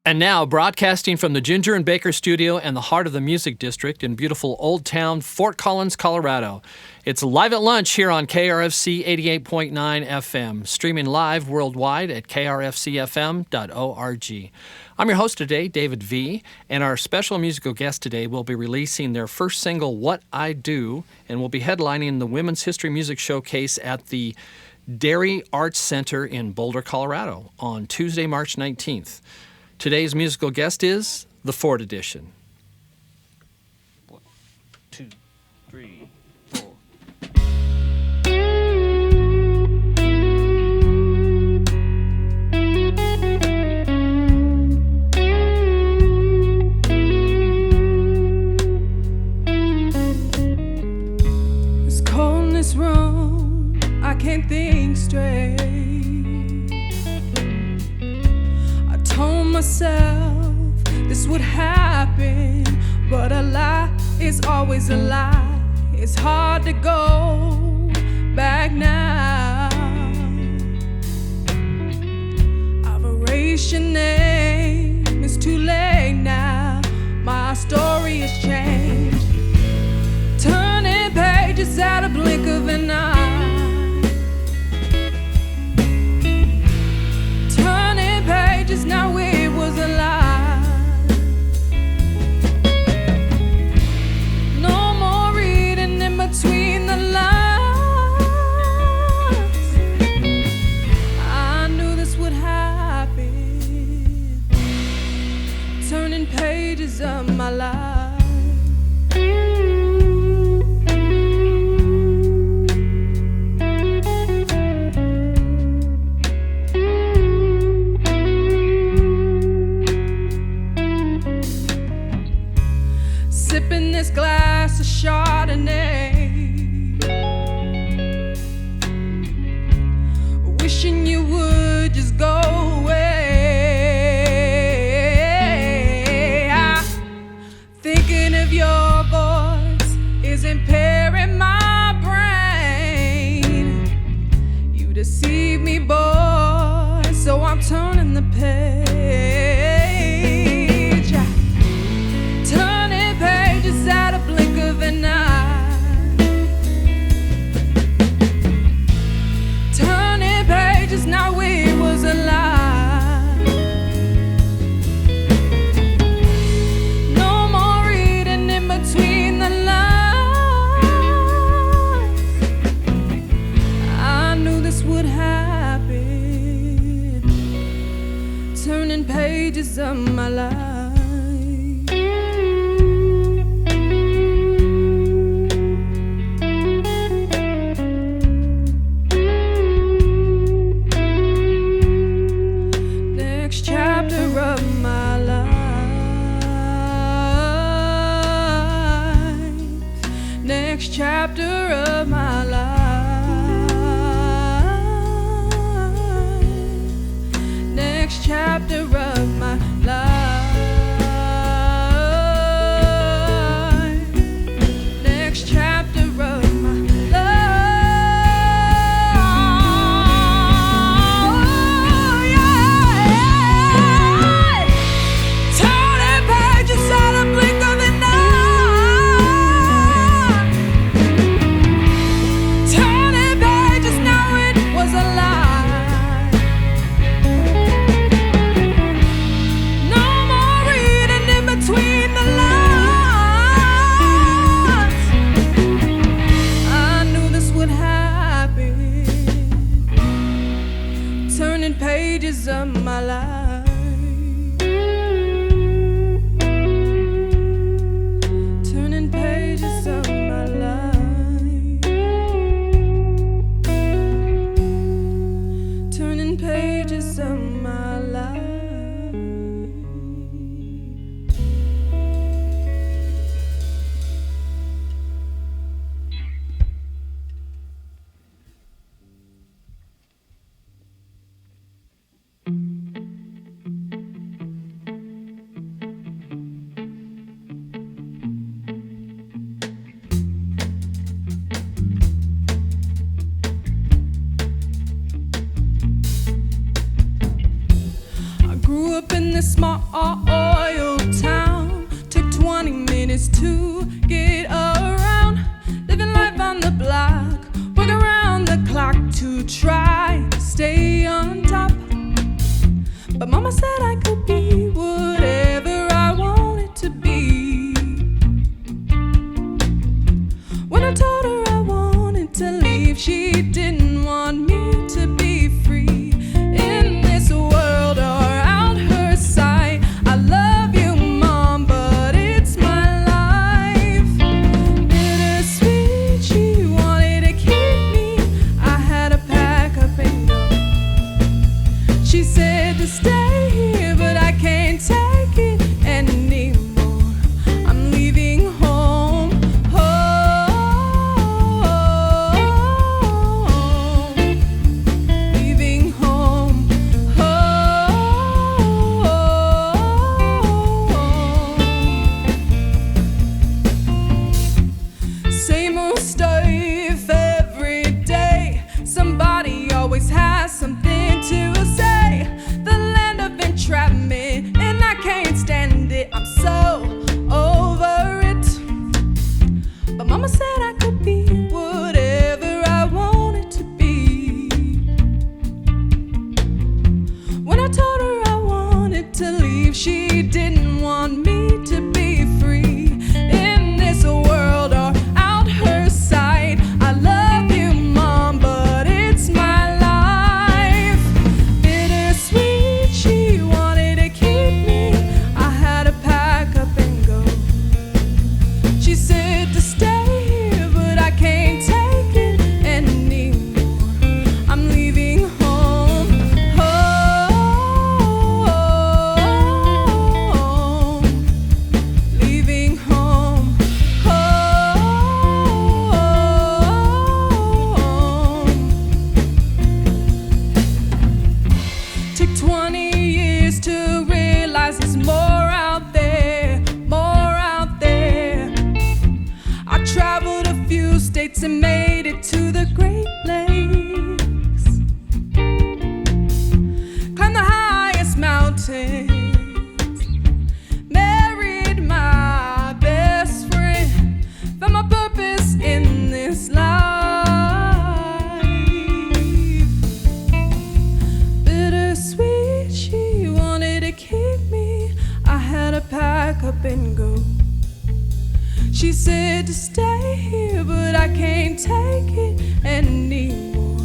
And now, broadcasting from the Ginger and Baker Studio and the heart of the Music District in beautiful Old Town, Fort Collins, Colorado. It's Live at Lunch here on KRFC 88.9 FM, streaming live worldwide at krfcfm.org. I'm your host today, David V., and our special musical guest today will be releasing their first single, What I Do, and will be headlining the Women's History Music Showcase at the Dairy Arts Center in Boulder, Colorado on Tuesday, March 19th. Today's musical guest is the Ford Edition. 1, 2, 3, 4. It's cold in this room, I can't think straight. Told myself this would happen, but a lie is always a lie. It's hard to go back now. I've erased your name, it's too late now. My story has changed, turning pages at a blink of an eye. Pages, now it was a lie. No more reading in between the lines. I knew this would happen, turning pages of my life. Sipping this glass of Chardonnay, wishing you would just go away. Thinking of your voice is impairing my brain. You deceive me, boy, so I'm turning the page. At a blink of an eye, turning pages, now it was a lie. No more reading in between the lines. I knew this would happen, turning pages of my life. Chapter of my life. Next chapter of my life. Next chapter of my life. Yeah. Turning pages at a blink of an eye. pack up and go. She said to stay here, but I can't take it anymore.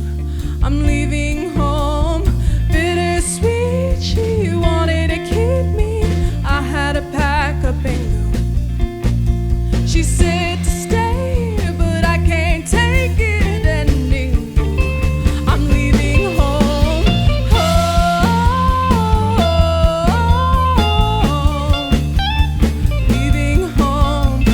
I'm leaving home, bittersweet. She wanted to keep me, I had to pack up and go. She said to stay here, but I can't take it anymore. I'm leaving home, leaving home,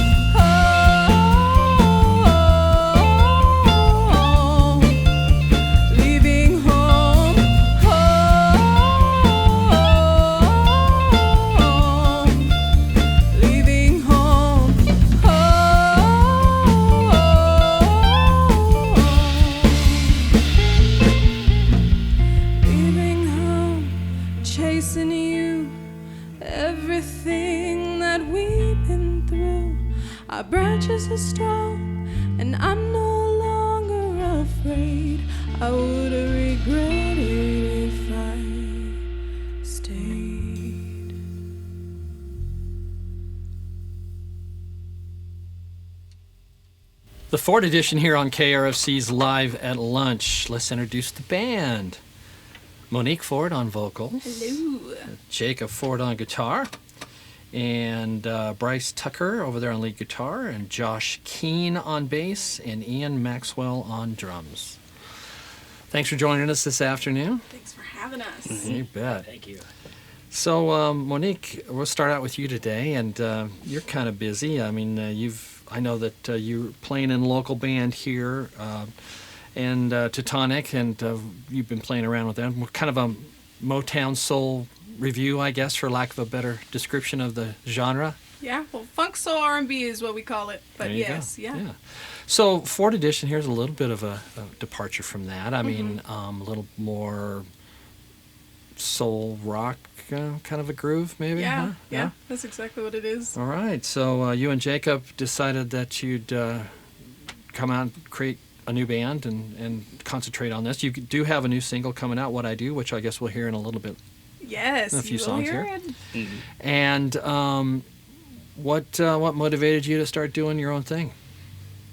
leaving home, leaving home, leaving home, chasing you, everything that we've been through. Our branches are strong, and I'm no longer afraid. I would have regretted if I stayed. The Ford edition here on KRFC's Live at Lunch. Let's introduce the band. Monique Ford on vocals. Hello. Jacob Ford on guitar. And Bryce Tucker over there on lead guitar. And Josh Keane on bass. And Ian Maxwell on drums. Thanks for joining us this afternoon. Thanks for having us. You bet. Thank you. So, Monique, we'll start out with you today, and you're kind of busy. I mean, I know that you're playing in a local band here, and Teutonic, and you've been playing around with them. Kind of a Motown soul review, I guess, for lack of a better description of the genre. Yeah, well, funk soul R&B is what we call it. But There you yes, go. yeah. So, Ford edition, here's a little bit of a departure from that. I mean, a little more soul rock kind of a groove, maybe? Yeah, huh? yeah, that's exactly what it is. All right. So you and Jacob decided that you'd come out and create a new band and concentrate on this. You do have a new single coming out, What I Do, which I guess we'll hear in a little bit. Yes, A few you will songs hear here. it. And what motivated you to start doing your own thing?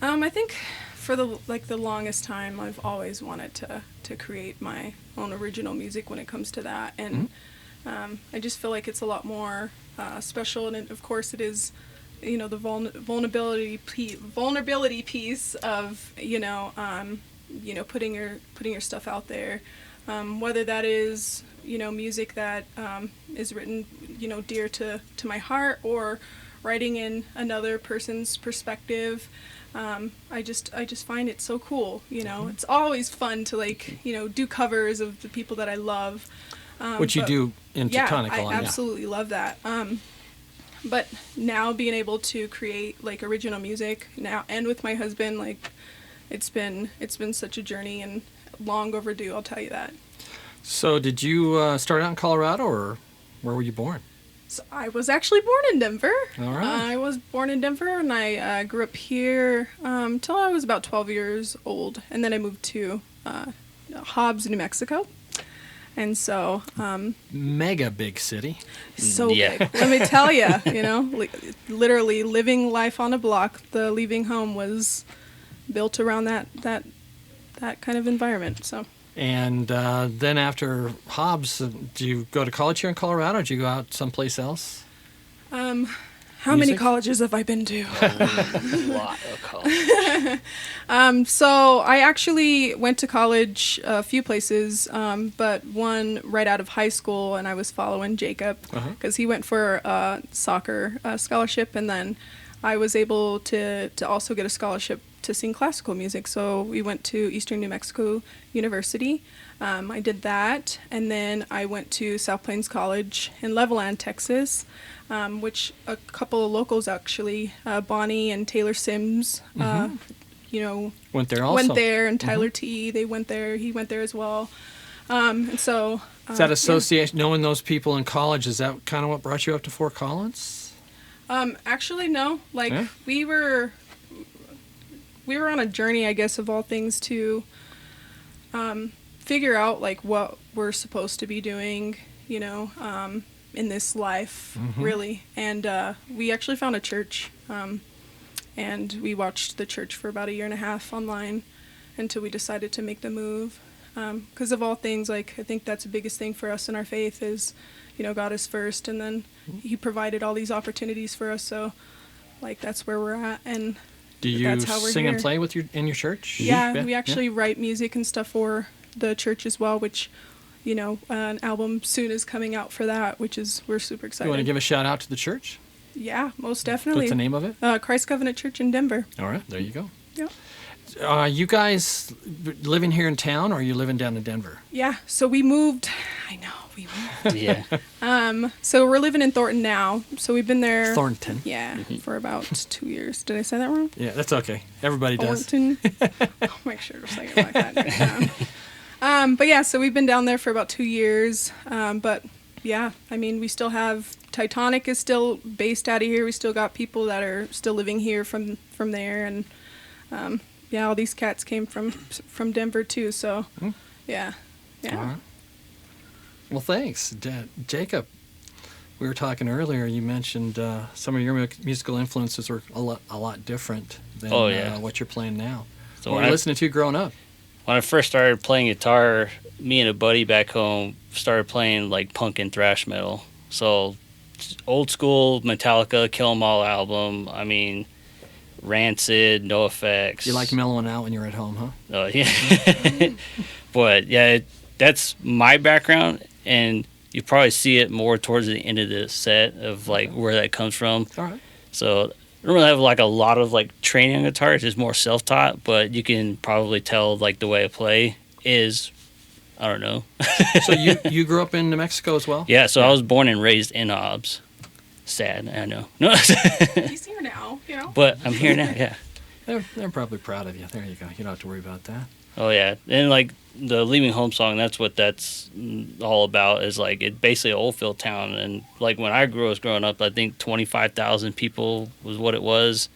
I think for the longest time, I've always wanted to create my own original music when it comes to that, and I just feel like it's a lot more special, and of course it is, the vulnerability piece of putting your stuff out there, whether that is music that is written dear to my heart, or writing in another person's perspective. I just find it so cool. It's always fun to do covers of the people that I love. Which you do in Teutonic a lot. I absolutely love that. But now being able to create original music now, and with my husband, it's been such a journey and long overdue. I'll tell you that. So did you start out in Colorado, or where were you born? So I was actually born in Denver. All right. I was born in Denver, and I grew up here till I was about 12 years old, and then I moved to Hobbs, New Mexico. And so, Mega big city. so Yeah. big. Let me tell you, literally living life on a block. The leaving home was built around that kind of environment. So. And then after Hobbs, did you go to college here in Colorado, or did you go out someplace else? How many Music? colleges have I been to? A lot of college. So I actually went to college a few places, but one right out of high school, and I was following Jacob because he went for a soccer scholarship, and then I was able to also get a scholarship to sing classical music. So we went to Eastern New Mexico University. I did that, and then I went to South Plains College in Levelland, Texas, which a couple of locals actually, Bonnie and Taylor Sims, Went there also. went there, and Tyler T. They went there. He went there as well. And so Is that association, knowing those people in college, is that kind of what brought you up to Fort Collins? Actually, no. Yeah? we were on a journey, I guess, of all things, to figure out what we're supposed to be doing, in this life, really. And we actually found a church, and we watched the church for about 1.5 years online until we decided to make the move. Because of all things, like, I think that's the biggest thing for us in our faith is, you know, God is first, and then he provided all these opportunities for us. So, like, that's where we're at, and Do you that's how we're sing here. and play with in your church? Yeah, we actually write music and stuff for the church as well, which, you know, an album soon is coming out for that, which is, we're super excited. You want to give a shout out to the church? Yeah, most definitely. What's the name of it? Christ Covenant Church in Denver. All right, there you go. Yeah. You guys living here in town, or are you living down in Denver? Yeah, so we moved. I know, we moved. Yeah. So we're living in Thornton now. So we've been there. Thornton. Yeah, for about 2 years. Did I say that wrong? Yeah, that's okay. Everybody does. Thornton. I'll make sure to say it like that next time. But yeah, so we've been down there for about 2 years. But yeah, I mean, we still have Titanic is still based out of here. We still got people that are still living here from there, and yeah, all these cats came from Denver too. So yeah. All right. Well, thanks, Jacob. We were talking earlier. You mentioned some of your musical influences are a lot different than what you're playing now. So what were you listening to growing up? When I first started playing guitar, me and a buddy back home started playing like punk and thrash metal. So old school Metallica, Kill 'Em All album. I mean, Rancid, NoFX. You like mellowing out when you're at home, huh? Yeah. But yeah, that's my background, and you probably see it more towards the end of the set of like where that comes from. All right. So I don't really have like a lot of like training on guitar. It's just more self-taught, but you can probably tell like the way I play is, I don't know. So you grew up in New Mexico as well? Yeah, so I was born and raised in Hobbs. Sad, I know. No, He's here now, you know. but I'm here now. Yeah. They're probably proud of you. There you go. You don't have to worry about that. Oh yeah, and like the Leaving Home song, that's what that's all about. Is like it basically an oilfield town, and like when I was growing up, I think 25,000 people was what it was,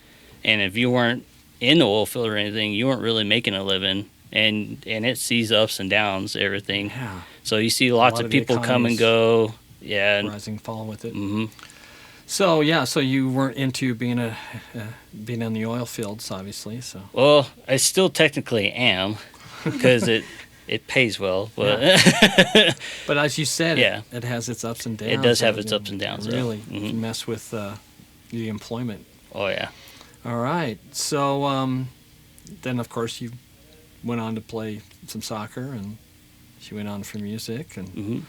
and if you weren't in the oilfield or anything, you weren't really making a living, and it sees ups and downs, everything. Yeah. So you see lots lot of of the people come and go. Yeah. And, rising and fall with it. hmm So so you weren't into being in the oil fields, obviously. So Well, I still technically am, because it pays well, but but as you said, Yeah. it has its ups and downs. It does have its ups and downs, yeah. Really Mhm. mess with the employment. oh yeah. All right. So then, of course, you went on to play some soccer, and you went on for music. And hmm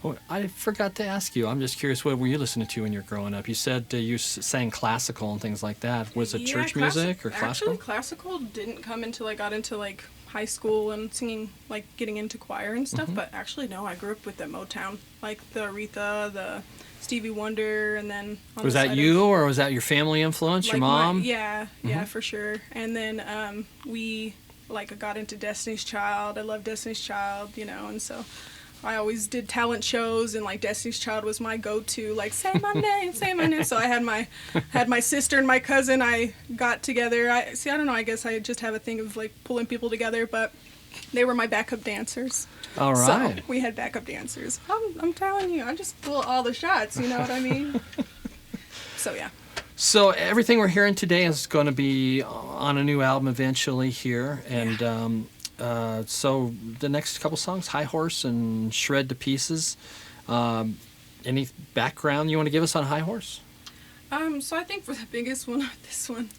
oh, I forgot to ask you. I'm just curious. What were you listening to when you were growing up? You said you sang classical and things like that. Was it church music or classical? Actually, classical didn't come until I got into like high school and singing, like getting into choir and stuff. But actually, no, I grew up with the Motown, like the Aretha, the Stevie Wonder, and then on Was the that side you, of, or was that your family influence? Your like, mom? yeah, for sure. And then we like got into Destiny's Child. I love Destiny's Child, you know, and so I always did talent shows, and like Destiny's Child was my go-to, like say my name, say my name. So I had my sister and my cousin. I got together. I don't know. I guess I just have a thing of like pulling people together, but they were my backup dancers. All right. So we had backup dancers. I'm telling you, I just pull all the shots. You know what I mean? So yeah. So everything we're hearing today is going to be on a new album eventually here, and so the next couple songs, High Horse and Shred to Pieces. Any background you want to give us on High Horse? So I think for the biggest one, this one.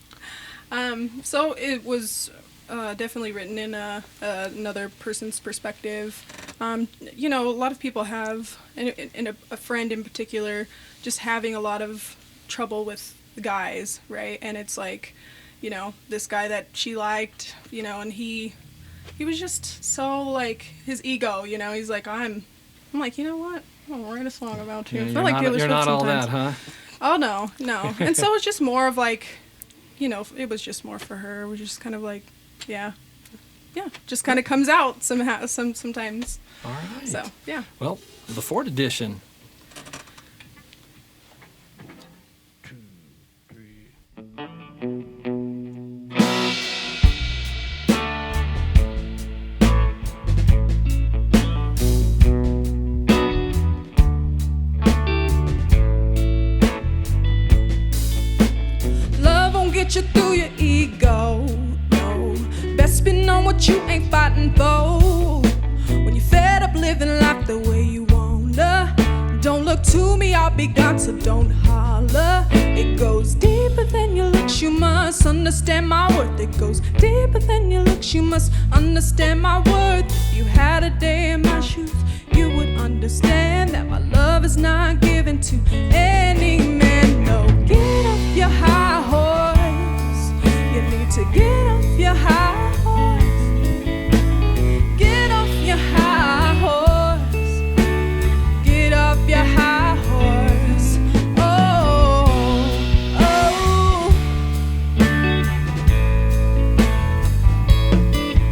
So it was definitely written in another person's perspective. You know, a lot of people have, and a friend in particular, just having a lot of trouble with the guys, right? And it's like, you know, this guy that she liked, you know, and he was just so like his ego, you know. He's like, I'm like, you know what? I'll write a song about you. Yeah, I feel like Taylor you're Swift not all sometimes. that, huh? Oh no. And so it's just more of like, you know, it was just more for her. We're just kind of like, yeah, just kind of comes out somehow, sometimes. All right. So yeah. Well, the Ford edition. manipulate you through your ego. No, best be knowing what you ain't fighting for. When you're fed up living life the way you wanna, don't look to me, I'll be gone, so don't holler. It goes deeper than your looks, you must understand my worth. It goes deeper than your looks, you must understand my worth. If you had a day in my shoes, you would understand that my love is not given to any man. No, get off your high horse. You need to get off your high horse. Get off your high horse. Get off your high horse. Oh, oh,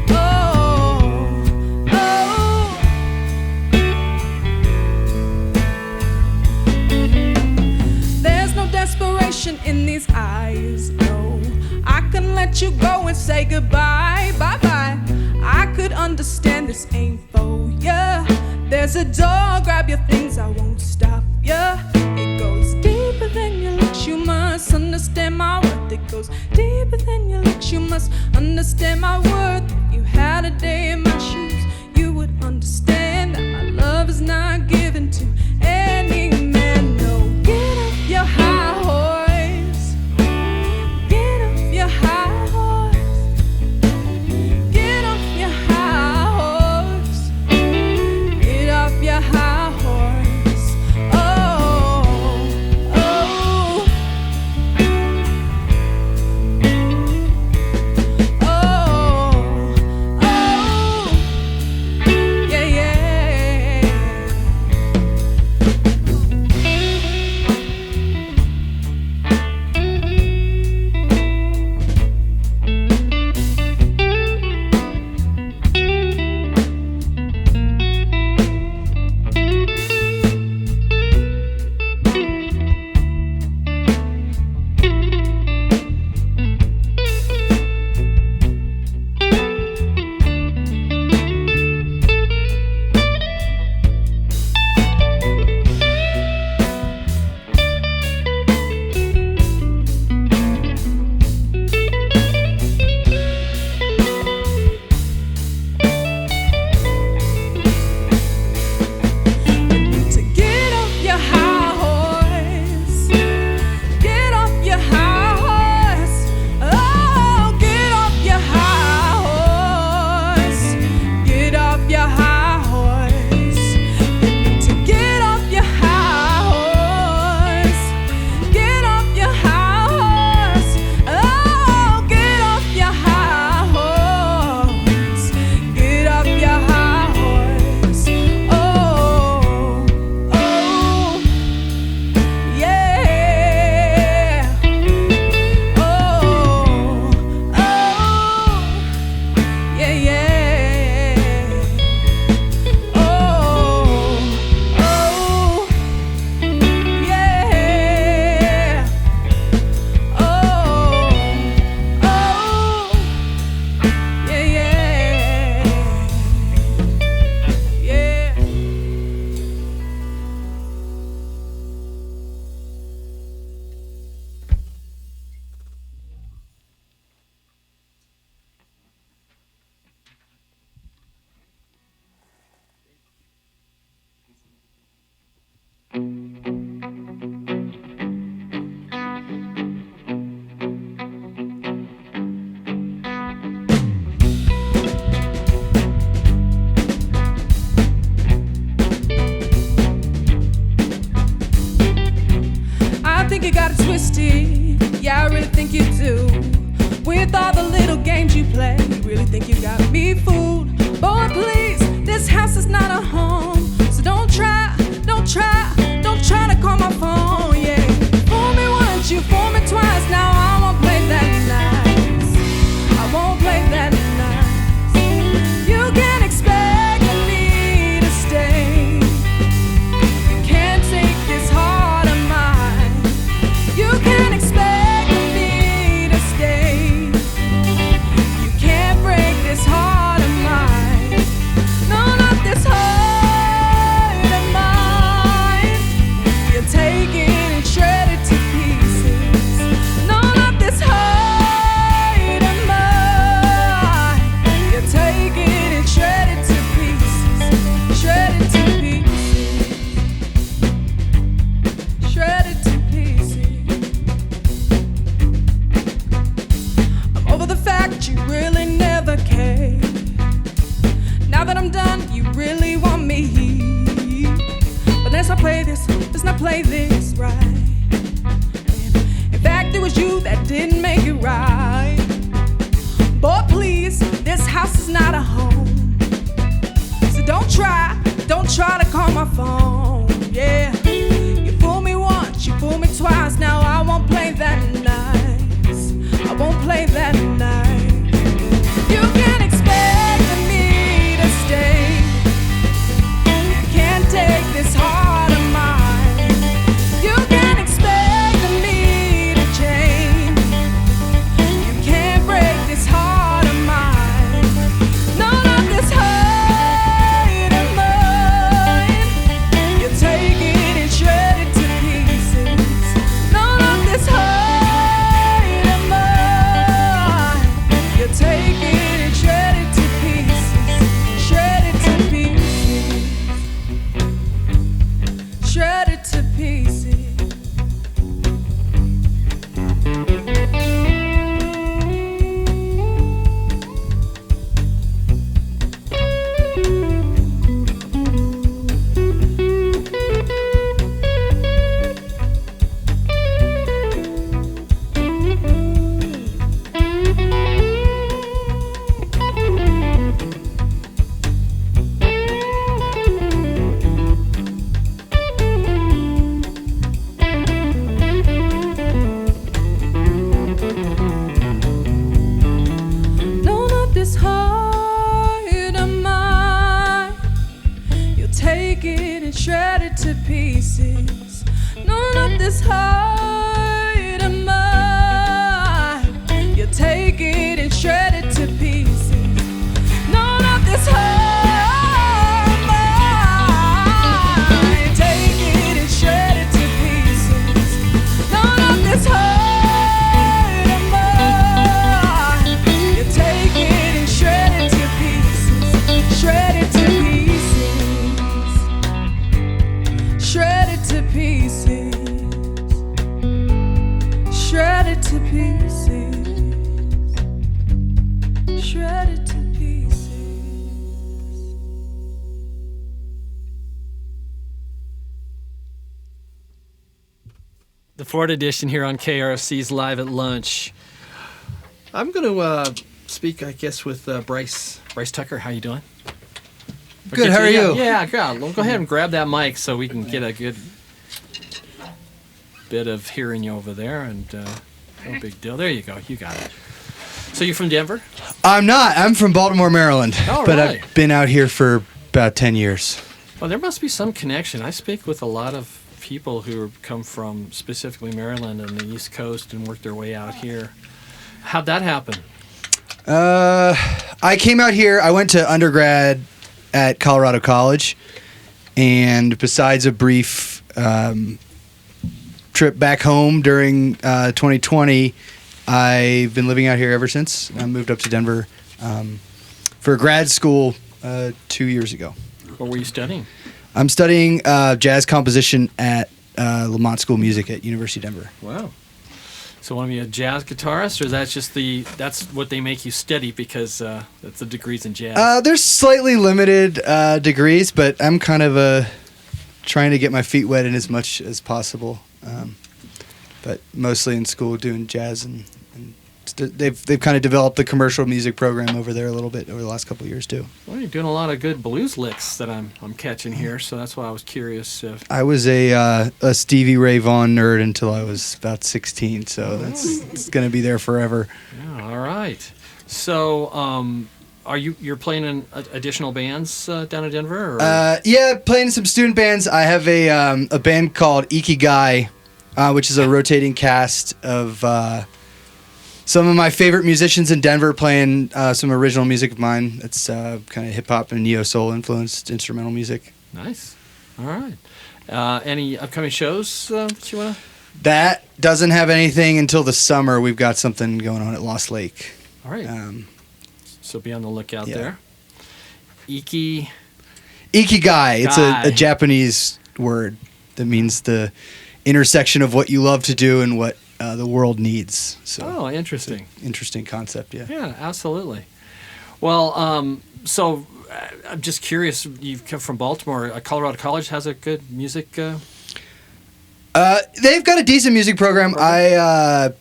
oh, oh. There's no desperation in these eyes, no. I can let you go and say goodbye, bye-bye. I could understand this ain't for ya. There's a door, grab your things, I won't stop ya. It goes deeper than your looks, you must understand my worth. It goes deeper than your looks, you must understand my worth. If you had a day in my shoes, you would understand that my love is not given to any man. No, get off your high horse. Get off your high horse. Get off your high horse. Get off your high horse. Oh, oh, oh, oh, yeah, yeah. To get off your high horse. Get off your high horse. Oh, get off your high horse. Get off your high horse. To get off your high horse. Get off your high horse. Oh, get off your high horse. Get off your high horse. Oh, oh, yeah. Oh, oh, yeah, yeah. Oh, oh, yeah. Oh, oh, yeah, yeah. Yeah. I think you got it twisted. Yeah, I really think you do. With all the little games you play, you really think you got me fooled. Boy, please, this house is not a home. So don't try to call my phone, yeah. Fool me once, you fool me twice. Now I won't play that nice. I won't play that nice. You can't expect me to stay. You can't take this heart of mine. You can't expect me to stay. You can't break this heart of mine. No, not this heart of mine. this, let's not play this right. In fact, it was you that didn't make it right. Boy, please, this house is not a home. So don't try to call my phone. Yeah, you fool me once, you fool me twice. Now I won't play that nice. I won't play that night. You can't expect me to stay. Can't take this heart of mine. You can't expect me to change. You can't break this heart of mine. No, not this heart of mine. You take it and shred it to pieces. No, not this heart of mine. You take it and shred it to pieces. Shred it to pieces. Shred it to pieces. No, not this heart of mine. You'll take it and shred it to pieces. No, not this heart of mine. You'll take it and shred it to pieces. No, not this heart of mine. Take it and shred it to pieces. No, not this heart of mine. You take it and shred it to pieces. Shred it to pieces. Shred it to pieces. Shred it to pieces. Shred it to pieces. The Florida edition here on KRFC's Live at Lunch. I'm going to speak, I guess, with Bryce Tucker. How you doing? Good, how are you? Yeah, good. Well, go ahead and grab that mic so we can get a good bit of hearing you over there. And no big deal. There you go. You got it. So you're from Denver? I'm not. I'm from Baltimore, Maryland. Oh, but really? I've been out here for about 10 years. Well, there must be some connection. I speak with a lot of people who come from specifically Maryland and the East Coast and work their way out here. How'd that happen? I came out here. I went to undergrad at Colorado College. And besides a brief trip back home during 2020, I've been living out here ever since. I moved up to Denver for grad school 2 years ago. What were you studying? I'm studying jazz composition at Lamont School of Music at University of Denver. Wow. So want to be a jazz guitarist, or that's what they make you study because that's the degrees in jazz? There's slightly limited degrees, but I'm kind of trying to get my feet wet in as much as possible. But mostly in school doing jazz, and they've kind of developed the commercial music program over there a little bit over the last couple of years too. Well, you're doing a lot of good blues licks that I'm catching here, so that's why I was curious. I was a Stevie Ray Vaughan nerd until I was about 16, so it's going to be there forever. Yeah, all right. So, you're playing in additional bands down in Denver? Or? Yeah, playing some student bands. I have a band called Ikigai, which is a rotating cast of some of my favorite musicians in Denver playing some original music of mine. It's kind of hip-hop and neo-soul influenced instrumental music. Nice. All right. Any upcoming shows that you want to? That doesn't have anything until the summer. We've got something going on at Lost Lake. All right. So be on the lookout yeah. there. Ikigai. It's a Japanese word that means the intersection of what you love to do and what the world needs. So interesting. Interesting concept, yeah. Yeah, absolutely. Well, so I'm just curious. You've come from Baltimore. Colorado College has a good music They've got a decent music program. I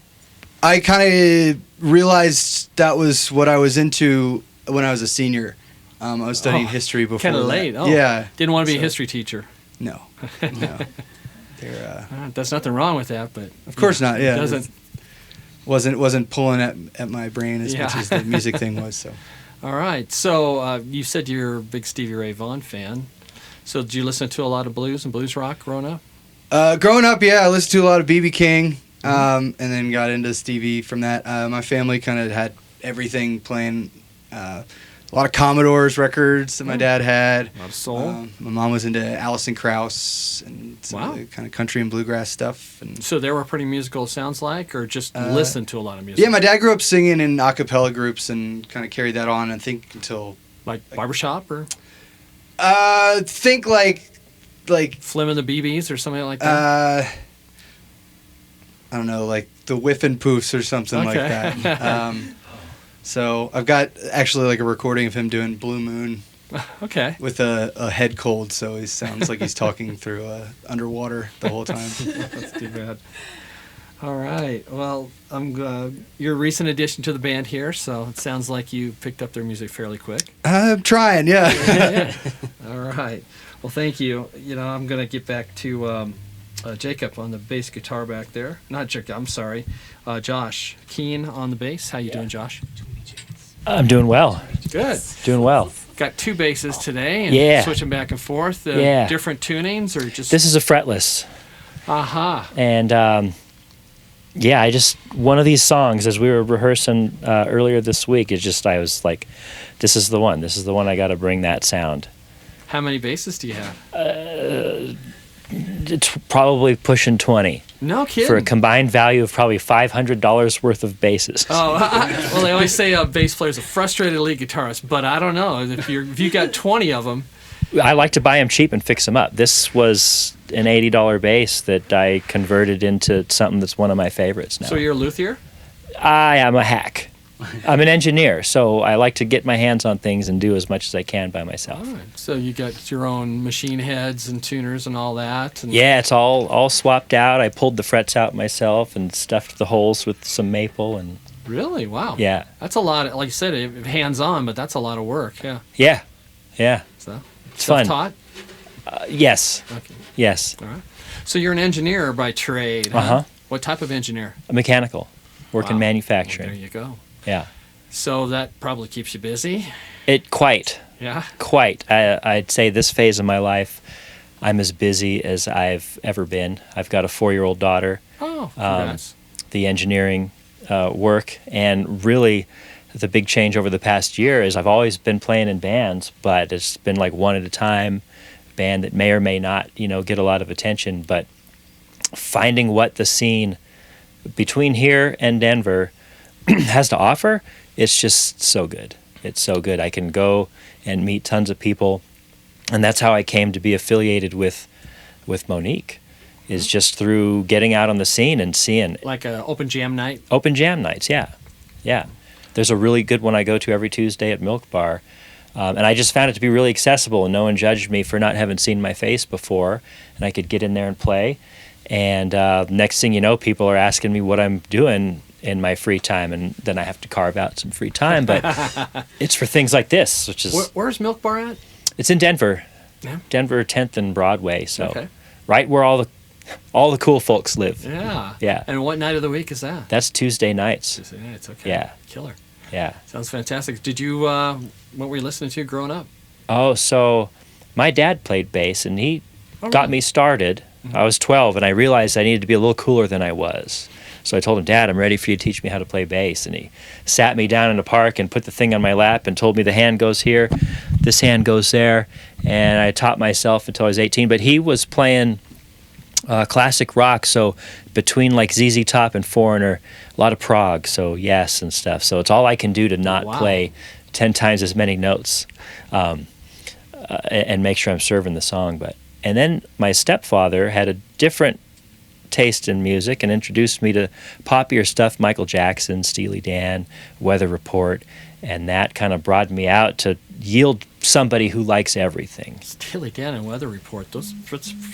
kind of realized that was what I was into when I was a senior. I was studying history before. Kind of late. That. Oh, yeah. Didn't want to be a history teacher. No. They're, There's nothing wrong with that, but of course not. Yeah. It doesn't. Wasn't pulling at my brain as much as the music thing was. So. All right. So you said you're a big Stevie Ray Vaughan fan. So did you listen to a lot of blues and blues rock growing up? Growing up, yeah, I listened to a lot of B.B. King, and then got into Stevie from that. My family kind of had everything playing. A lot of Commodores records that my dad had. A lot of soul. My mom was into Alison Krauss and some of the kind of country and bluegrass stuff. And so they were pretty musical, sounds like, or just listened to a lot of music? Yeah, my dad grew up singing in a cappella groups and kind of carried that on, I think, until... Like barbershop, or? Think like Flim and the BBs or something like that? I don't know, like the Whiffin' Poofs or something like that. So I've got actually like a recording of him doing Blue Moon. Okay. With a head cold, so he sounds like he's talking through underwater the whole time. That's too bad. All right. Well, you're a recent addition to the band here, so it sounds like you picked up their music fairly quick. I'm trying, yeah. Yeah. All right. Well, thank you. I'm going to get back to Jacob on the bass guitar back there. Not Jacob, I'm sorry. Josh Keen on the bass. How you doing, Josh? I'm doing well. Good. Doing well. Got two basses today, and switching back and forth. Different tunings, or just... This is a fretless. Aha. And, I just... One of these songs, as we were rehearsing earlier this week, I was like, this is the one. This is the one I got to bring that sound. How many basses do you have? It's probably pushing 20. No kidding. For a combined value of probably $500 worth of basses. Oh, well, they always say a bass player's a frustrated lead guitarist, but I don't know. If you got 20 of them. I like to buy them cheap and fix them up. This was an $80 bass that I converted into something that's one of my favorites now. So you're a luthier? I am a hack. I'm an engineer, so I like to get my hands on things and do as much as I can by myself. All right. So you got your own machine heads and tuners and all that? And yeah, it's all swapped out. I pulled the frets out myself and stuffed the holes with some maple. And really? Wow. Yeah. That's a lot. Like you said, hands-on, but that's a lot of work. Yeah. Yeah. So it's fun. Self-taught? Yes. Okay. Yes. All right. So you're an engineer by trade. Uh-huh. What type of engineer? A mechanical. Work in manufacturing. Well, there you go. Yeah. So that probably keeps you busy? Quite. Yeah? Quite. I'd say this phase of my life, I'm as busy as I've ever been. I've got a 4-year-old daughter. Oh, congrats. The engineering work, and really the big change over the past year is I've always been playing in bands, but it's been like one at a time, band that may or may not, get a lot of attention, but finding what the scene between here and Denver has to offer, it's just so good. It's so good. I can go and meet tons of people, and that's how I came to be affiliated with Monique, is just through getting out on the scene and seeing. Like an open jam night? Open jam nights, yeah. There's a really good one I go to every Tuesday at Milk Bar, and I just found it to be really accessible, and no one judged me for not having seen my face before, and I could get in there and play. And next thing you know, people are asking me what I'm doing in my free time, and then I have to carve out some free time. But it's for things like this, which is... Where's Milk Bar at? It's in Denver. Yeah. Denver 10th and Broadway, so okay. Right where all the cool folks live. Yeah. Yeah. And what night of the week is that? That's Tuesday nights. Tuesday nights, okay. Yeah. Killer. Yeah. Sounds fantastic. Did you, what were you listening to growing up? Oh, so my dad played bass, and he got me started. Mm-hmm. I was 12, and I realized I needed to be a little cooler than I was. So I told him, Dad, I'm ready for you to teach me how to play bass. And he sat me down in the park and put the thing on my lap and told me the hand goes here, this hand goes there. And I taught myself until I was 18. But he was playing classic rock, so between like ZZ Top and Foreigner, a lot of prog, so Yes and stuff. So it's all I can do to not play 10 times as many notes and make sure I'm serving the song. And then my stepfather had a different taste in music and introduced me to poppier stuff, Michael Jackson, Steely Dan, Weather Report, and that kind of broadened me out to yield somebody who likes everything. Steely Dan and Weather Report, that's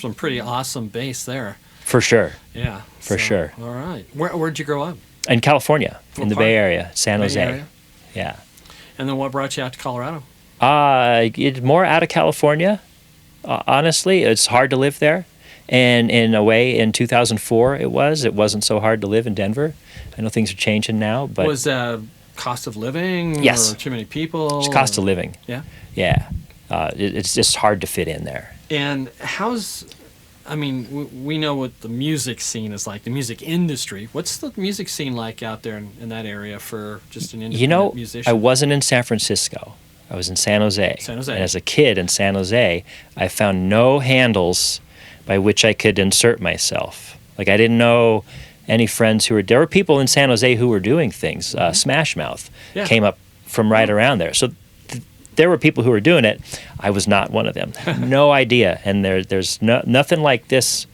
some pretty awesome bass there. For sure. Yeah. For sure. All right. Where'd you grow up? In California, in the Bay Area, San Bay Jose. Area? Yeah. And then what brought you out to Colorado? It's more out of California. Honestly, it's hard to live there. And in a way, in 2004, it wasn't so hard to live in Denver. I know things are changing now, but Was cost of living? Yes. Or too many people? it's cost of living. Yeah. Yeah. It's just hard to fit in there. And we know what the music scene is like, the music industry. What's the music scene like out there in that area for just an independent musician? I wasn't in San Francisco. I was in San Jose. San Jose. And as a kid in San Jose, I found no handles by which I could insert myself. Like, I didn't know any friends there were people in San Jose who were doing things. Smash Mouth came up from right around there. So there were people who were doing it. I was not one of them. No idea. And there's nothing like this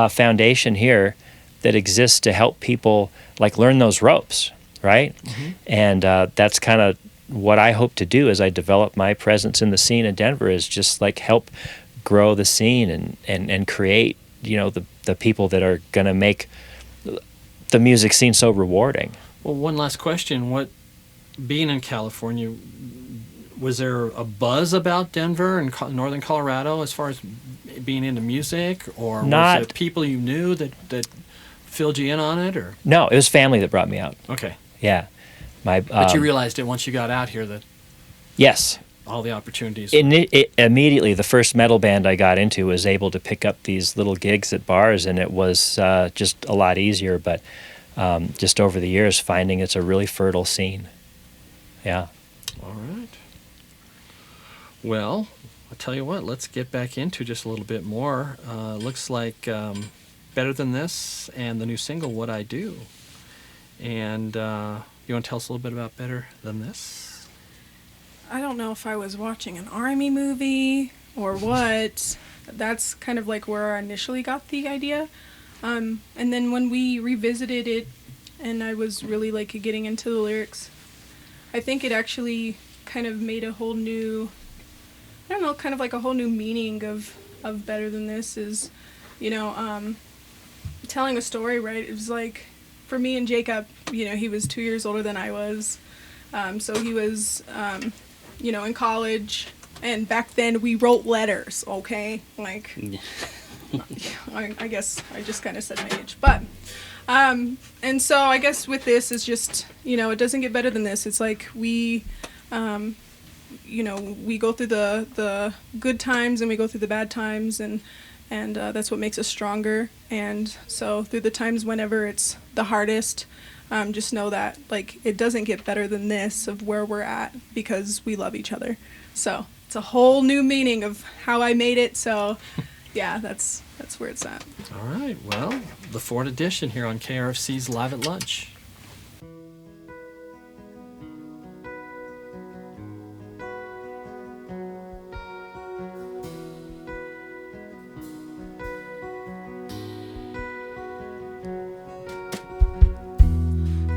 foundation here that exists to help people like learn those ropes, right? Mm-hmm. And that's kind of what I hope to do as I develop my presence in the scene in Denver, is just like help grow the scene and create, the people that are going to make the music scene so rewarding. Well, one last question. Being in California, was there a buzz about Denver and northern Colorado as far as being into music, or was it people you knew that filled you in on it, or? No, it was family that brought me out. Okay. Yeah. But you realized it once you got out here that yes, all the opportunities. Immediately, the first metal band I got into was able to pick up these little gigs at bars, and it was just a lot easier. But just over the years, finding it's a really fertile scene. Yeah. All right. Well, I'll tell you what, let's get back into just a little bit more. Looks like Better Than This and the new single, What I Do. And you want to tell us a little bit about Better Than This? I don't know if I was watching an Army movie or what. That's kind of like where I initially got the idea. And then when we revisited it and I was really like getting into the lyrics, I think it actually kind of made a whole new, I don't know, kind of like a whole new meaning of Better Than This is, telling a story, right? It was like, for me and Jacob, he was 2 years older than I was. So he was, in college. And back then we wrote letters, okay? Like, I guess I just kind of said my age. But, and so I guess with this, it's just, it doesn't get better than this. It's like we go through the good times and we go through the bad times, and that's what makes us stronger. And so through the times whenever it's the hardest, just know that like it doesn't get better than this of where we're at, because we love each other. So it's a whole new meaning of how I made it. So yeah, that's where it's at. All right. Well, the Ford edition here on KRFC's Live at Lunch.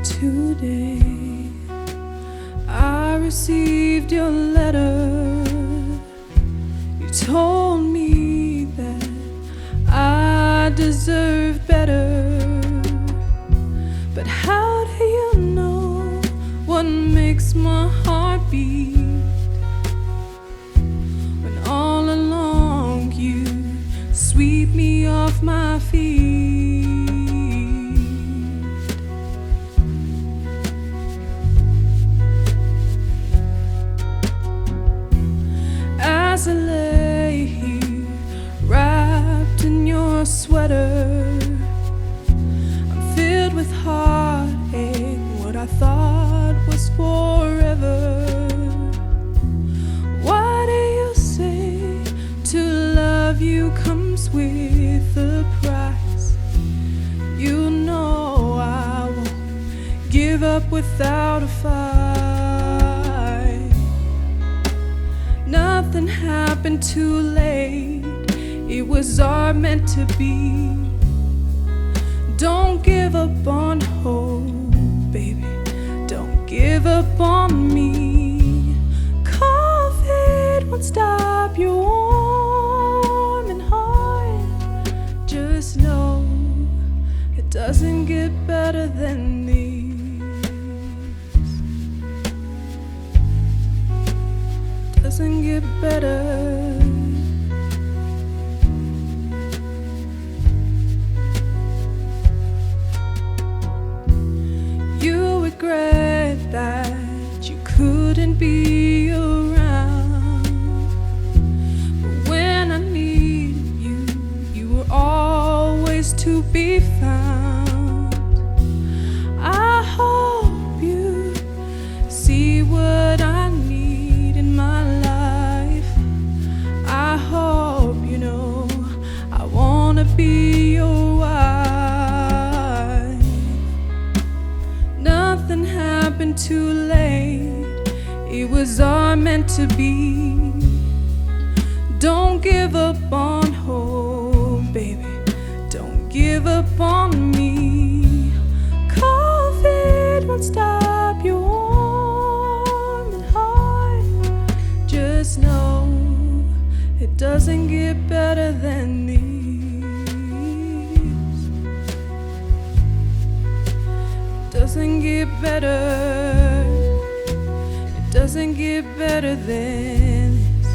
Today I received your letter. You told me that I deserve better. But how do you know what makes my heart beat? When all along you sweep me off my feet. As I lay here, wrapped in your sweater, I'm filled with heartache, what I thought was forever. Why do you say to love you comes with a price? You know I won't give up without a fight. Nothing happened too late, it was all meant to be. Don't give up on hope, baby, don't give up on me. COVID won't stop your warm and heart. Just know better than these. Doesn't get better. You regret that you couldn't be around, but when I needed you, you were always to be found. I hope you see what I need in my life. I hope you know I wanna be your wife. Nothing happened too late, it was all meant to be. Don't give up on hope, baby, don't give up on me. COVID won't stop your warm and heart. Just know it doesn't get better than these. Doesn't get better. It doesn't get better than this.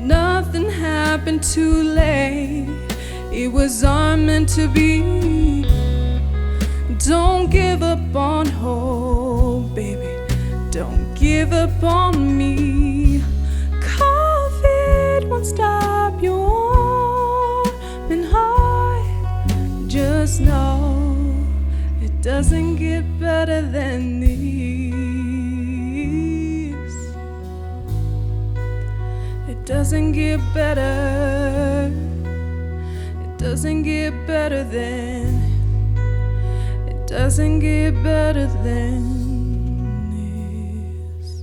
Nothing happened too late, it was all meant to be. Don't give up on hope, baby, don't give up on me. COVID won't stop your warm and heart. Just know it doesn't get better than these. It doesn't get better. It doesn't get better than. It doesn't get better than this.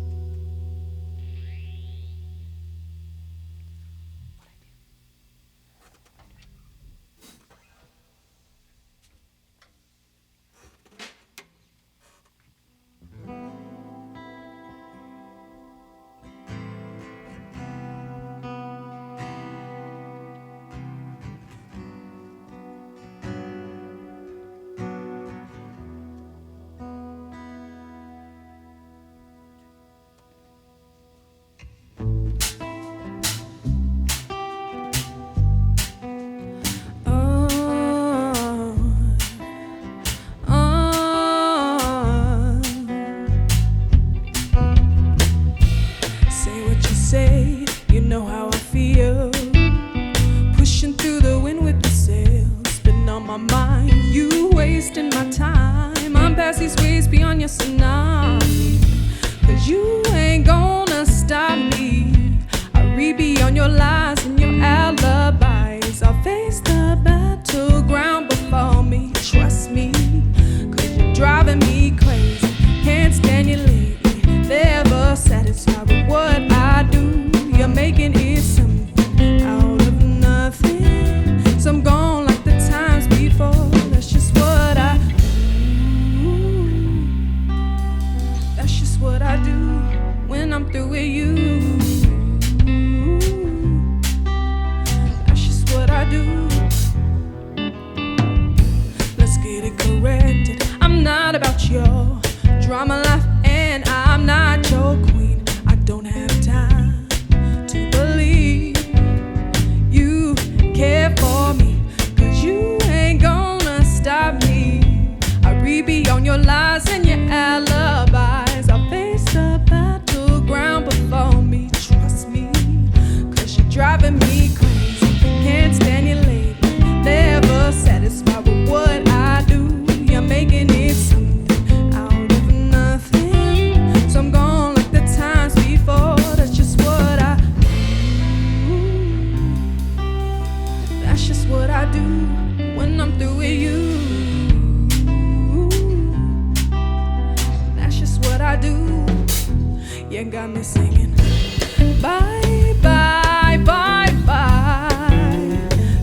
Bye, bye, bye, bye.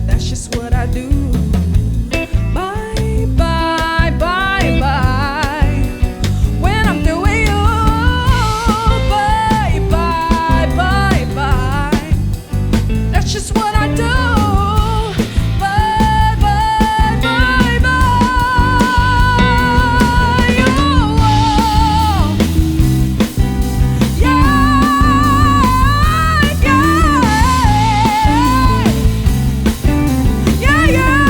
That's just what I do. Bye, bye, bye, bye. When I'm through with you, bye, bye, bye, bye. That's just what I do. Bye, bye, bye, bye. Oh, yeah, yeah, yeah.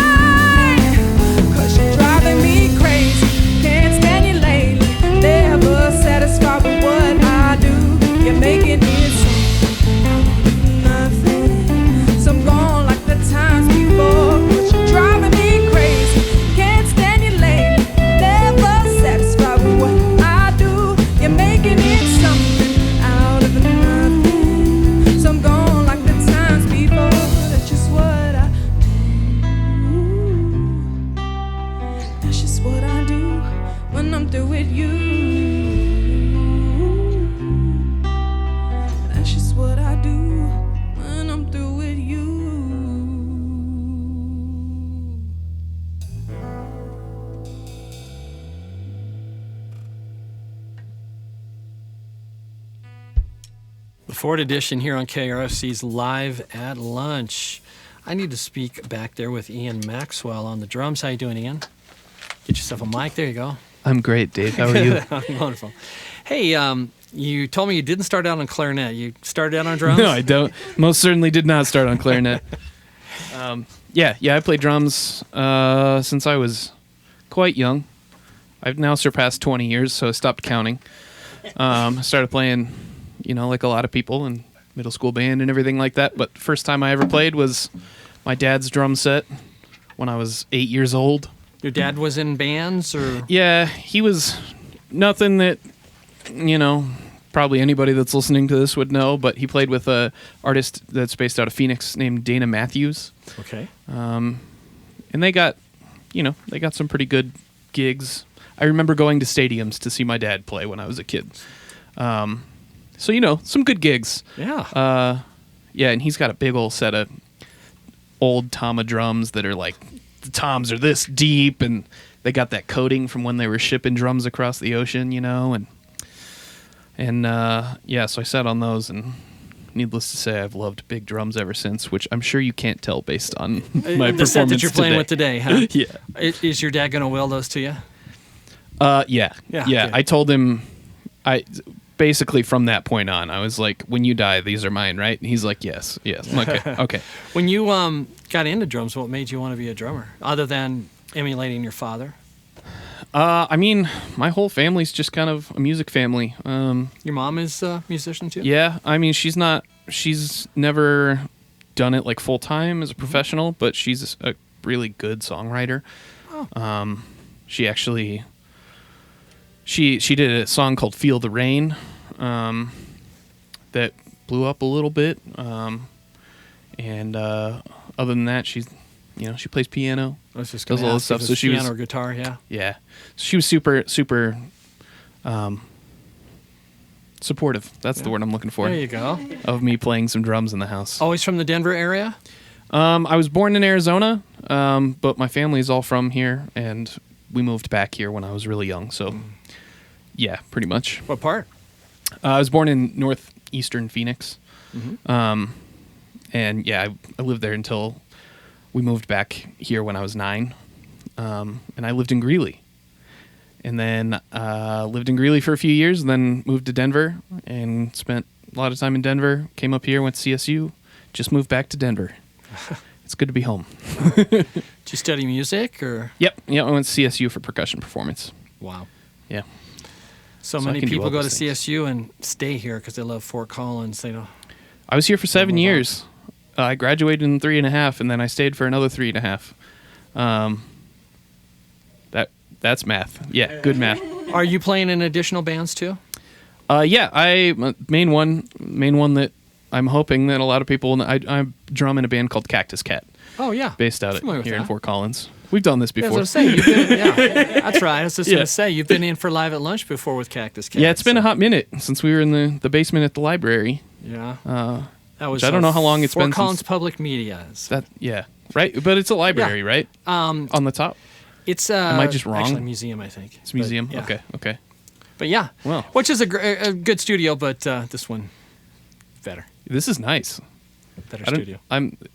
'Cause you're driving me crazy. Can't stand you lately. Never satisfied with what I do. You're making it nothing. So I'm gone like the times before. 'Cause you're driving me crazy. Can't stand you lately. Never satisfied with what I do. You're making it something out of nothing. So I'm gone like the times before. That's just what I do. That's just what I do when I'm through with you. That's just what I do when I'm through with you. The Ford edition here on KRFC's Live at Lunch. I need to speak back there with Ian Maxwell on the drums. How you doing, Ian? Get yourself a mic. There you go. I'm great, Dave. How are you? Wonderful. Hey, you told me you didn't start out on clarinet. You started out on drums? No, I don't. Most certainly did not start on clarinet. Yeah, I played drums since I was quite young. I've now surpassed 20 years, so I stopped counting. I started playing, like a lot of people in middle school band and everything like that. But first time I ever played was my dad's drum set when I was 8 years old. Your dad was in bands, or? Yeah, he was nothing that, probably anybody that's listening to this would know, but he played with a artist that's based out of Phoenix named Dana Matthews. Okay. And they got some pretty good gigs. I remember going to stadiums to see my dad play when I was a kid. So, some good gigs. Yeah. Yeah, and he's got a big old set of old Tama drums that are like, the toms are this deep, and they got that coating from when they were shipping drums across the ocean, so I sat on those, and needless to say, I've loved big drums ever since, which I'm sure you can't tell based on my the set that performance you're playing today. with today, huh? Yeah. Is your dad going to will those to you? Yeah. Okay. I told him, basically from that point on, I was like, when you die, these are mine, right? And he's like, yes. I'm like, okay. When you got into drums, what made you want to be a drummer, other than emulating your father? My whole family's just kind of a music family. Your mom is a musician too? Yeah, she's never done it like full time as a professional, but she's a really good songwriter. Oh. She actually she did a song called "Feel the Rain" that blew up a little bit. And other than that, she plays piano. I was just does all this stuff. So she piano was or guitar, yeah. Yeah, she was super supportive. That's the word I'm looking for. There you go. Of me playing some drums in the house. Always from the Denver area? I was born in Arizona, but my family's all from here, and we moved back here when I was really young. So, yeah, pretty much. What part? I was born in northeastern Phoenix, Mm-hmm. and yeah, I lived there until we moved back here when I was 9, and I lived in Greeley. And then lived in Greeley for a few years, and then moved to Denver and spent a lot of time in Denver. Came up here, went to CSU, just moved back to Denver. It's good to be home. Did you study music, or? Yep. I went to CSU for percussion performance. Wow. Yeah. So I many can do people all go to those things. CSU and stay here because they love Fort Collins. They don't. I was here for 7 move on. years. I graduated in 3.5, and then I stayed for another 3.5. That's math. Yeah, good math. Are you playing in additional bands too? Yeah, main one that I'm hoping that a lot of people. I drum in a band called Cactus Cat, Oh yeah, based out Familiar with here in that. Fort Collins. We've done this Yeah, before. that's what I was saying. That's right. I was just Yeah. going to say you've been in for Live at Lunch before with Cactus Cat. Yeah, it's been so- a hot minute since we were in the basement at the library. Yeah. That was. I don't know how long it's Fort been Collins since- Public Media. That yeah, right? But it's a library, right? On the top. It's Am I just wrong? Actually, a museum, I think. It's a museum. But, yeah. Okay. But yeah, Well. which is a good studio, but this one better This is nice. studio.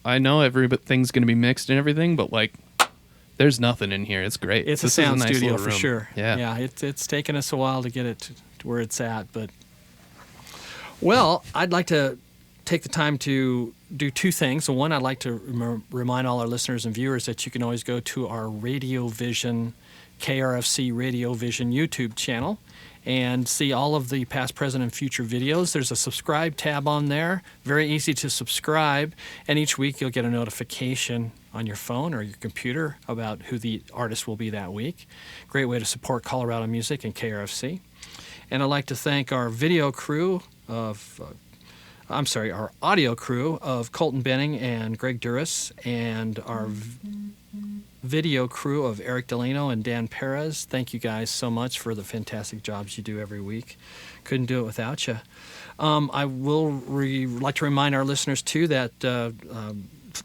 I know everything's going to be mixed and everything, but like, there's nothing in here. It's great. It's This a is sound nice studio little for room. sure. Yeah. It's taken us a while to get it to where it's at, but well, I'd like to take the time to do two things. So one, I'd like to remind all our listeners and viewers that you can always go to our RadioVision, KRFC RadioVision YouTube channel and see all of the past, present, and future videos. There's a subscribe tab on there. Very easy to subscribe. And each week you'll get a notification on your phone or your computer about who the artist will be that week. Great way to support Colorado music and KRFC. And I'd like to thank our video crew of... our audio crew of Colton Benning and Greg Douras, and our video crew of Eric Delano and Dan Perez. Thank you guys so much for the fantastic jobs you do every week. Couldn't do it without you. I will like to remind our listeners, too, that the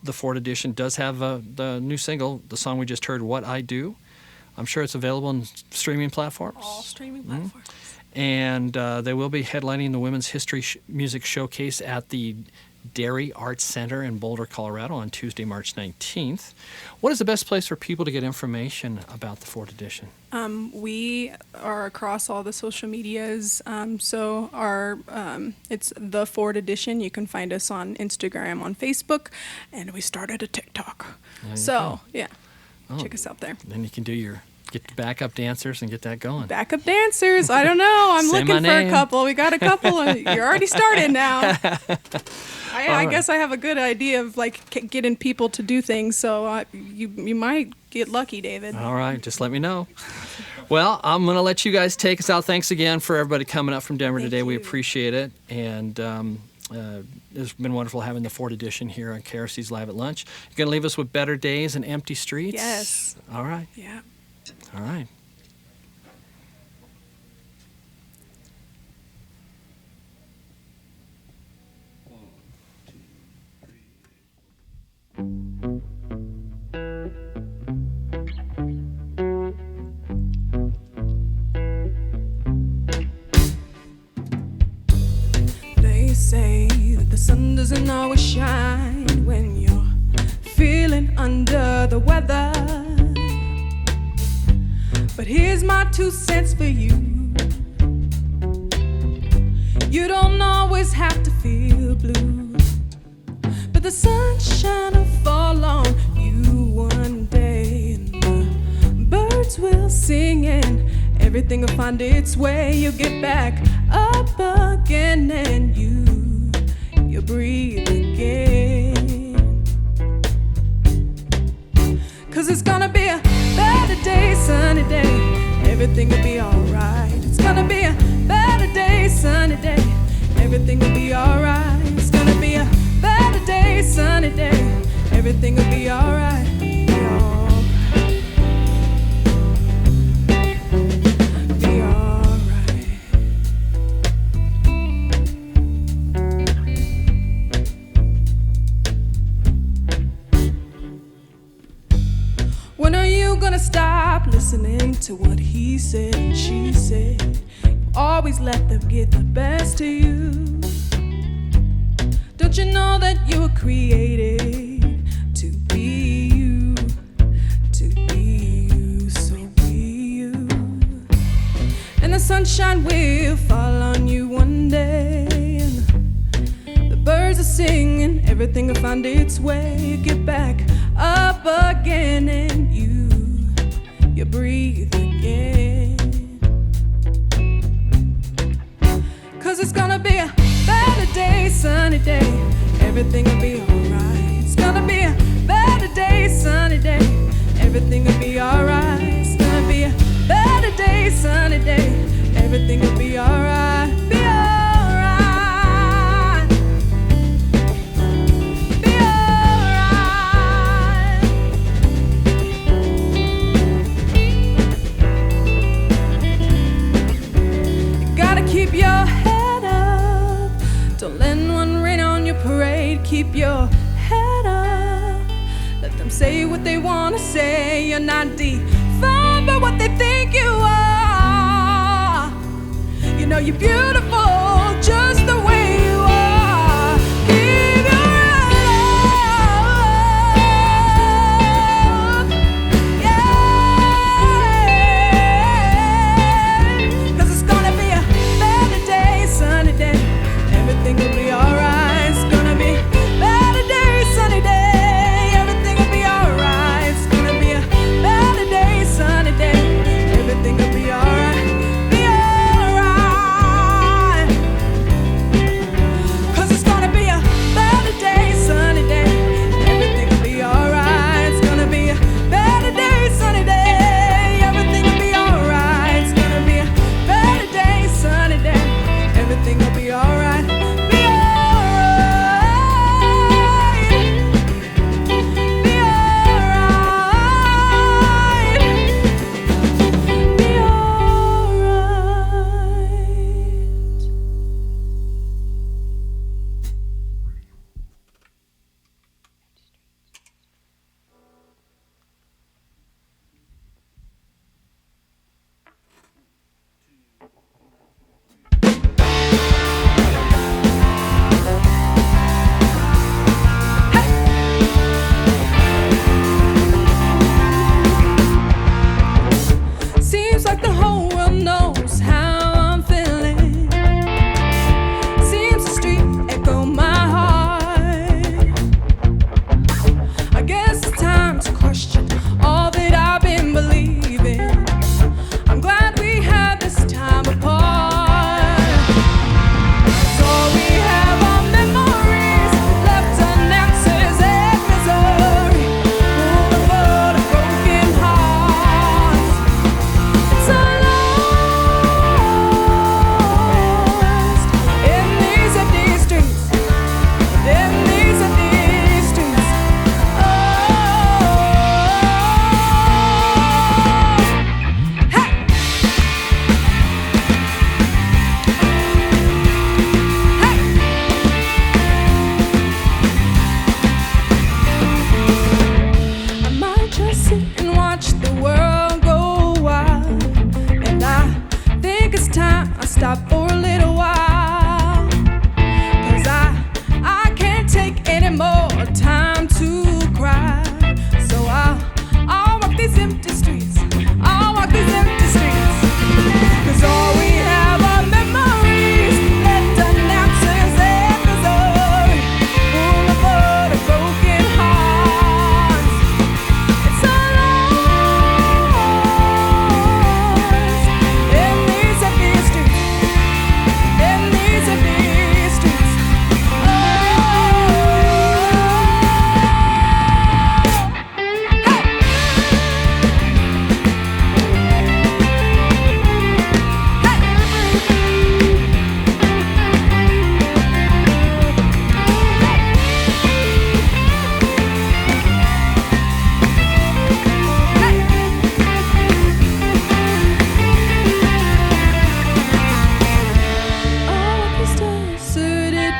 4th edition does have the new single, the song we just heard, What I Do. I'm sure it's available on streaming platforms. All streaming platforms. And they will be headlining the Women's History Music Showcase at the Dairy Arts Center in Boulder, Colorado on Tuesday, March 19th. What is the best place for people to get information about the 4th edition? We are across all the social medias. So our it's the 4th edition. You can find us on Instagram, on Facebook, and we started a TikTok. So, yeah, check us out there. Then you can get the backup dancers and get that going. Backup dancers? I don't know. I'm Say looking my for name. a couple. We got a couple. And you're already started now. I guess I have a good idea of like getting people to do things. So you might get lucky, David. All right, just let me know. Well, I'm going to let you guys take us out. Thanks again for everybody coming up from Denver today. We appreciate it. And it's been wonderful having the 4th edition here on KRC's Live at Lunch. You're going to leave us with Better Days and Empty Streets? Yes. All right. Yeah. All right. They say that the sun doesn't always shine when you're feeling under the weather. But here's my 2 cents for you. You don't always have to feel blue, but the sunshine will fall on you one day, and the birds will sing and everything will find its way. You'll get back up again and you'll breathe again. 'Cause it's gonna be a better day, sunny day. Everything will be alright. It's gonna be a better day, sunny day. Everything will be alright. It's gonna be a better day, sunny day. Everything will be alright. Be alright. When are you gonna stop listening to what he said and she said? You always let them get the best of you. Don't you know that you were created to be you? To be you, so be you. And the sunshine will fall on you one day, and the birds are singing, everything will find its way. You get back up again and you breathe again. 'Cause it's gonna be a better day, sunny day. Everything will be alright. It's gonna be a better day, sunny day. Everything will be alright. It's gonna be a better day, sunny day. Everything will be alright. Be alright. Be alright. You gotta keep your head up. Don't let one rain on your parade. Keep your head up. Let the them say what they wanna say. You're not defined by what they think you are. You know you're beautiful just the way you are. Keep your love, yeah. 'Cause it's gonna be a better day, sunny day. Everything will be alright. It's gonna be a better day, sunny day. Everything will be alright. It's gonna be a better day, sunny day. Everything will be alright. Be alright. 'Cause it's gonna be a better day, sunny day. Everything will be alright. It's gonna be a better day, sunny day. Everything will be alright. It's gonna be a better day, sunny day. Everything will be alright. Be alright. Be alright. Be alright. Seems like the whole world knows how I'm feeling. Seems the street echo my heart. I guess it's time to question all that I've been believing. I'm glad we had this time apart. So we have our memories left unanswered and misery, full of broken hearts. It's all lost in these empty streets, in these empty streets. Oh, hey. I might just sit and watch the world go wild, and I think it's time I stop for a little while. 'Cause I can't take any more time to cry. So I'll walk these empty streets. I'll walk these empty streets. 'Cause all we have are memories left unanswered and misery, full of broken hearts. It's all lost in these empty streets, in these empty streets. Oh, all of these deserted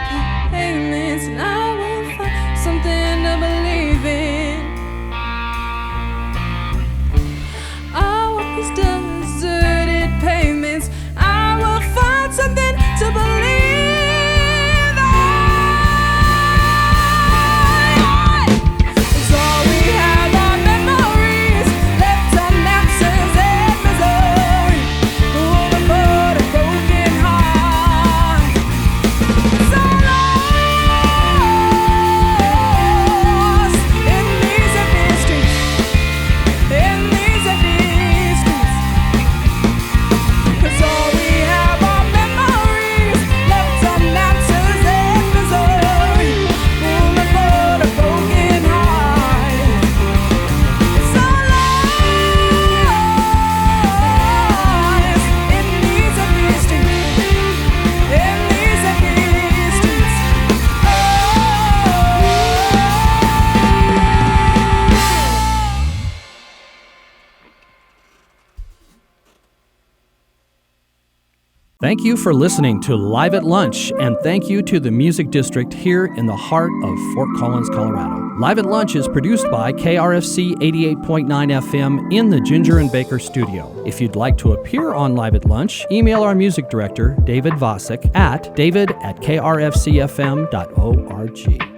pavements, and I will find something to believe in. All of these deserted pavements, I will find something to believe in. 'Cause all we have are memories left unanswered and misery, full of broken hearts. It's all lost in these empty streets, in these empty streets. 'Cause all we have are memories left unanswered and misery, full of broken hearts. It's all lost in these empty streets, in these empty streets. Oh. Thank you for listening to Live at Lunch, and thank you to the Music District here in the heart of Fort Collins, Colorado. Live at Lunch is produced by KRFC 88.9 FM in the Ginger and Baker studio. If you'd like to appear on Live at Lunch, email our music director, David Vacek, at david@krfcfm.org.